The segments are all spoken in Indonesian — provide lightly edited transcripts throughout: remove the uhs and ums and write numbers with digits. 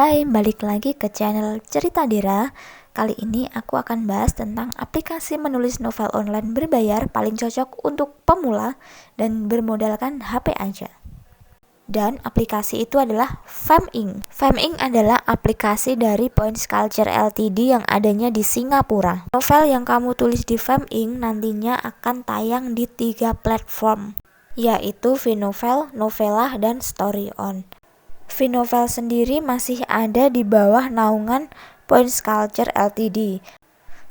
Hai, balik lagi ke channel Cerita Dira. Kali ini aku akan bahas tentang aplikasi menulis novel online berbayar paling cocok untuk pemula dan bermodalkan HP aja. Dan aplikasi itu adalah Femink. Femink adalah aplikasi dari Points Culture Ltd yang adanya di Singapura. Novel yang kamu tulis di Femink nantinya akan tayang di 3 platform, yaitu Vinovel, Novelah, dan Storyon. Vinovel sendiri masih ada di bawah naungan Points Culture Ltd.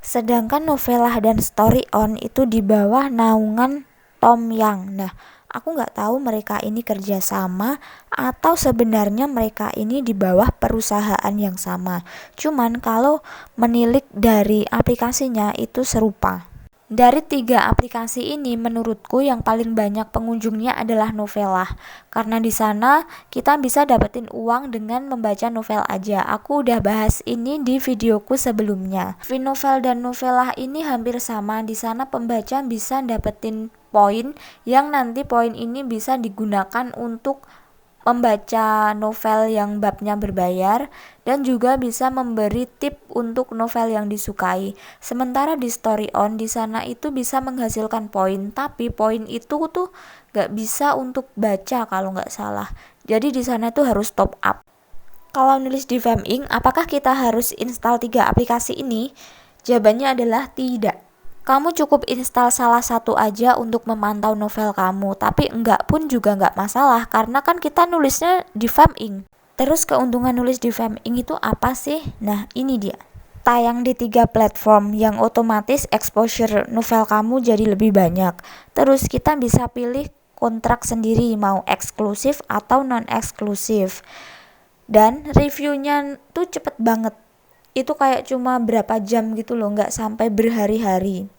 Sedangkan Novelah dan Storyon itu di bawah naungan Tom Yang. Nah, aku nggak tahu mereka ini kerjasama atau sebenarnya mereka ini di bawah perusahaan yang sama. Cuman kalau menilik dari aplikasinya itu serupa. Dari 3 aplikasi ini menurutku yang paling banyak pengunjungnya adalah Novelah, karena di sana kita bisa dapetin uang dengan membaca novel aja. Aku udah bahas ini di videoku sebelumnya. Vinovel dan Novelah ini hampir sama. Di sana pembaca bisa dapetin poin yang nanti poin ini bisa digunakan untuk membaca novel yang babnya berbayar dan juga bisa memberi tip untuk novel yang disukai. Sementara di Storyon di sana itu bisa menghasilkan poin, tapi poin itu tuh gak bisa untuk baca kalau nggak salah. Jadi di sana tuh harus top up. Kalau nulis di Femink, apakah kita harus install 3 aplikasi ini? Jawabannya adalah tidak. Kamu cukup install salah satu aja untuk memantau novel kamu, tapi enggak pun juga enggak masalah karena kan kita nulisnya di Femink. Terus keuntungan nulis di Femink itu apa sih? Nah, ini dia. Tayang di 3 platform yang otomatis exposure novel kamu jadi lebih banyak. Terus kita bisa pilih kontrak sendiri mau eksklusif atau non-eksklusif. Dan reviewnya tuh cepet banget. Itu kayak cuma berapa jam gitu loh, nggak sampai berhari-hari.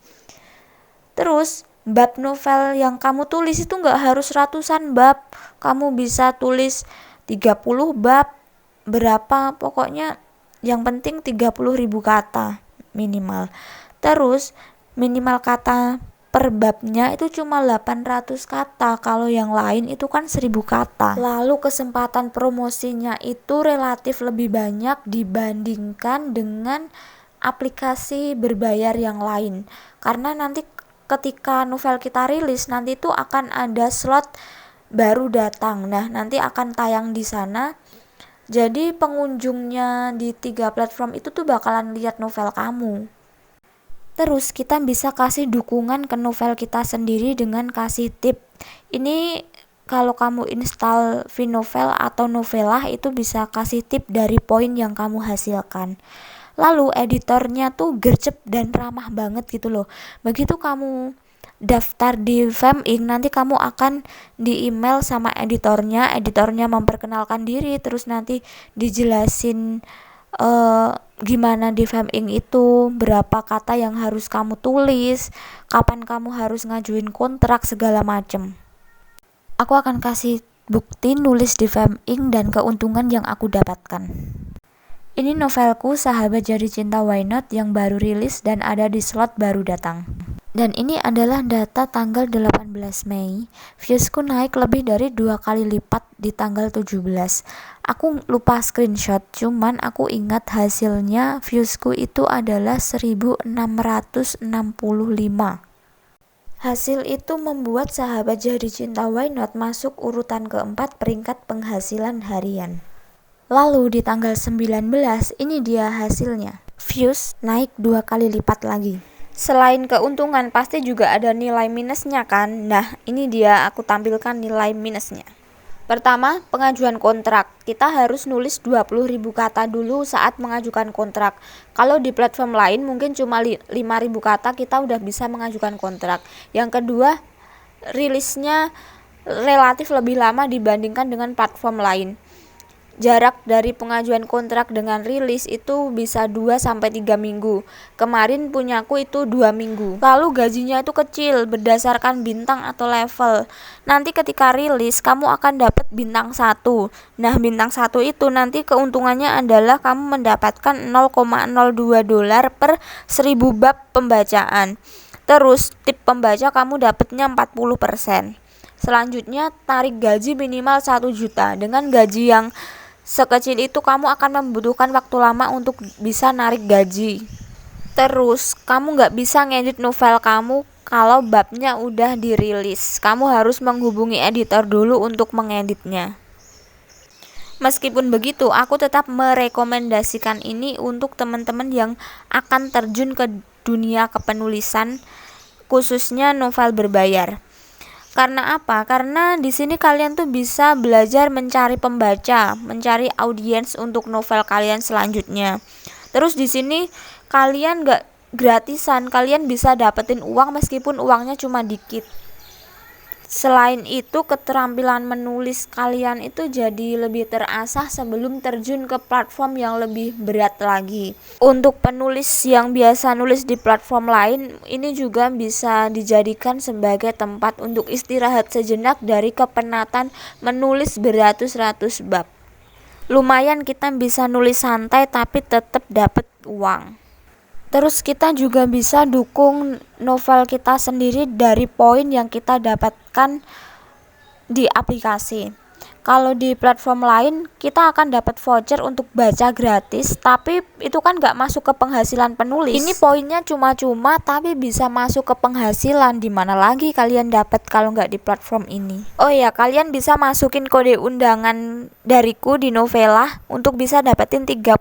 Terus bab novel yang kamu tulis itu nggak harus ratusan bab, kamu bisa tulis 30 bab, berapa pokoknya yang penting 30.000 kata minimal. Terus minimal kata per babnya itu cuma 800 kata, kalau yang lain itu kan 1000 kata. Lalu kesempatan promosinya itu relatif lebih banyak dibandingkan dengan aplikasi berbayar yang lain, karena nanti ketika novel kita rilis nanti itu akan ada slot baru datang. Nah, nanti akan tayang di sana. Jadi pengunjungnya di 3 platform itu tuh bakalan lihat novel kamu. Terus kita bisa kasih dukungan ke novel kita sendiri dengan kasih tip. Ini kalau kamu install Vinovel atau Novelah itu bisa kasih tip dari poin yang kamu hasilkan. Lalu editornya tuh gercep dan ramah banget gitu loh. Begitu kamu daftar di Femink, nanti kamu akan di email sama editornya memperkenalkan diri, terus nanti dijelasin gimana di Femink itu, berapa kata yang harus kamu tulis, kapan kamu harus ngajuin kontrak, segala macem. Aku akan kasih bukti nulis di Femink dan keuntungan yang aku dapatkan. Ini novelku Sahabat Jadi Cinta Why Not yang baru rilis dan ada di slot baru datang. Dan ini adalah data tanggal 18 Mei. Viewsku naik lebih dari 2 kali lipat di tanggal 17. Aku lupa screenshot, cuman aku ingat hasilnya viewsku itu adalah 1665. Hasil itu membuat Sahabat Jadi Cinta Why Not masuk urutan keempat peringkat penghasilan harian. Lalu di tanggal 19 ini dia hasilnya. Views naik 2 kali lipat lagi. Selain keuntungan pasti juga ada nilai minusnya kan. Nah, ini dia aku tampilkan nilai minusnya. Pertama, pengajuan kontrak. Kita harus nulis 20.000 kata dulu saat mengajukan kontrak. Kalau di platform lain mungkin cuma 5.000 kata kita udah bisa mengajukan kontrak. Yang kedua, rilisnya relatif lebih lama dibandingkan dengan platform lain. Jarak dari pengajuan kontrak dengan rilis itu bisa 2-3 minggu. Kemarin punyaku itu 2 minggu. Lalu gajinya itu kecil berdasarkan bintang atau level. Nanti ketika rilis kamu akan dapat bintang 1. Nah, bintang 1 itu nanti keuntungannya adalah kamu mendapatkan $0,02 per 1000 bab pembacaan. Terus tip pembaca kamu dapatnya 40%. Selanjutnya tarik gaji minimal 1 juta. Dengan gaji yang sekecil itu kamu akan membutuhkan waktu lama untuk bisa narik gaji. Terus kamu nggak bisa ngedit novel kamu kalau babnya udah dirilis. Kamu harus menghubungi editor dulu untuk mengeditnya. Meskipun begitu, aku tetap merekomendasikan ini untuk teman-teman yang akan terjun ke dunia kepenulisan, khususnya novel berbayar. Karena apa? Karena di sini kalian tuh bisa belajar mencari pembaca, mencari audiens untuk novel kalian selanjutnya. Terus di sini kalian gak gratisan, kalian bisa dapetin uang meskipun uangnya cuma dikit. Selain itu, keterampilan menulis kalian itu jadi lebih terasah sebelum terjun ke platform yang lebih berat lagi. Untuk penulis yang biasa nulis di platform lain, ini juga bisa dijadikan sebagai tempat untuk istirahat sejenak dari kepenatan menulis beratus-ratus bab. Lumayan kita bisa nulis santai tapi tetap dapat uang. Terus kita juga bisa dukung novel kita sendiri dari poin yang kita dapatkan di aplikasi. Kalau di platform lain kita akan dapat voucher untuk baca gratis, tapi itu kan nggak masuk ke penghasilan penulis. Ini poinnya cuma-cuma tapi bisa masuk ke penghasilan. Di mana lagi kalian dapat kalau nggak di platform ini? Oh ya, kalian bisa masukin kode undangan dariku di Novela untuk bisa dapetin 30.000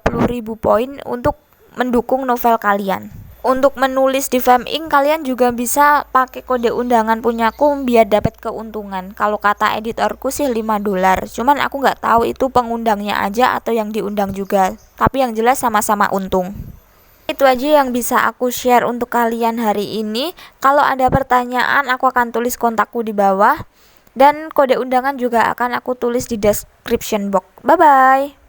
poin untuk mendukung novel kalian. Untuk menulis di Femink kalian juga bisa pakai kode undangan punyaku biar dapat keuntungan. Kalau kata editorku sih $5. Cuman aku nggak tahu itu pengundangnya aja atau yang diundang juga. Tapi yang jelas sama-sama untung. Itu aja yang bisa aku share untuk kalian hari ini. Kalau ada pertanyaan aku akan tulis kontakku di bawah. Dan kode undangan juga akan aku tulis di description box. Bye bye.